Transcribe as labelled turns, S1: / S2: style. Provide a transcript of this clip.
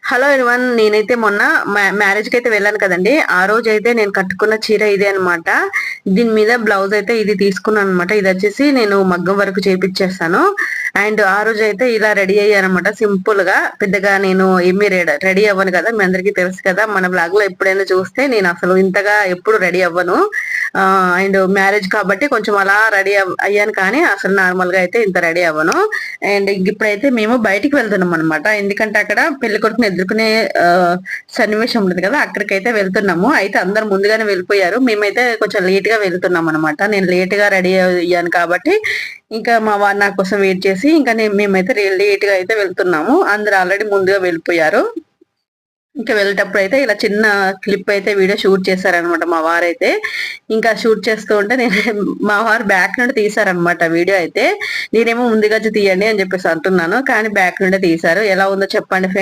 S1: Hello everyone. నేనైతే మొన్న marriage కి అయితే వెళ్ళాను కదండి. ఆ రోజు అయితే నేను కట్టుకున్న చీర ఇదే అనమాట. దీని మీద బ్లౌజ్ అయితే ఇది తీసుకున్నాను అనమాట. ఇది వచ్చేసి నేను మగ్గం వరకు చేపిచ్చేస్తాను. అండ్ ఆ రోజు అయితే ఇలా రెడీ అయ్యానమాట, సింపుల్ గా. పెద్దగా నేను ఏమీ రెడీ అవ్వను కదా, మీ అందరికీ తెలుసు కదా. మన బ్లాగ్ లో ఎప్పుడైనా చూస్తే నేను అసలు ఇంతగా ఎప్పుడు రెడీ అవ్వను. అండ్ మ్యారేజ్ కాబట్టి కొంచెం అలా రెడీ అయ్యాను, కానీ అసలు నార్మల్ గా అయితే ఇంత రెడీ అవ్వను. అండ్ ఇప్పుడైతే మేము బయటికి వెళ్తున్నాం అనమాట. ఎందుకంటే అక్కడ పెళ్లి కొడుకుని ఎదుర్కొనే సన్నివేశం ఉంటుంది కదా, అక్కడికైతే వెళ్తున్నాము. అయితే అందరు ముందుగానే వెళ్ళిపోయారు, మేమైతే కొంచెం లేట్ గా వెళ్తున్నాం అనమాట. నేను లేట్ గా రెడీ అయ్యాను కాబట్టి ఇంకా మా వారు నా కోసం వెయిట్ చేసి ఇంకా మేమైతే లేట్ గా అయితే వెళ్తున్నాము. అందరు ఆల్రెడీ ముందుగా వెళ్ళిపోయారు. ఇంకా వెళ్ళేటప్పుడు అయితే ఇలా చిన్న క్లిప్ అయితే వీడియో షూట్ చేశారనమాట మా వారైతే. ఇంకా షూట్ చేస్తూ ఉంటే నేను మా వారు బ్యాక్ నుండి తీశారనమాట వీడియో అయితే. నేనేమో ముందుగా తీయండి అని చెప్పేసి అంటున్నాను, కానీ బ్యాక్ నుండి తీశారు. ఎలా ఉందో చెప్పండి ఫ్రెండ్స్.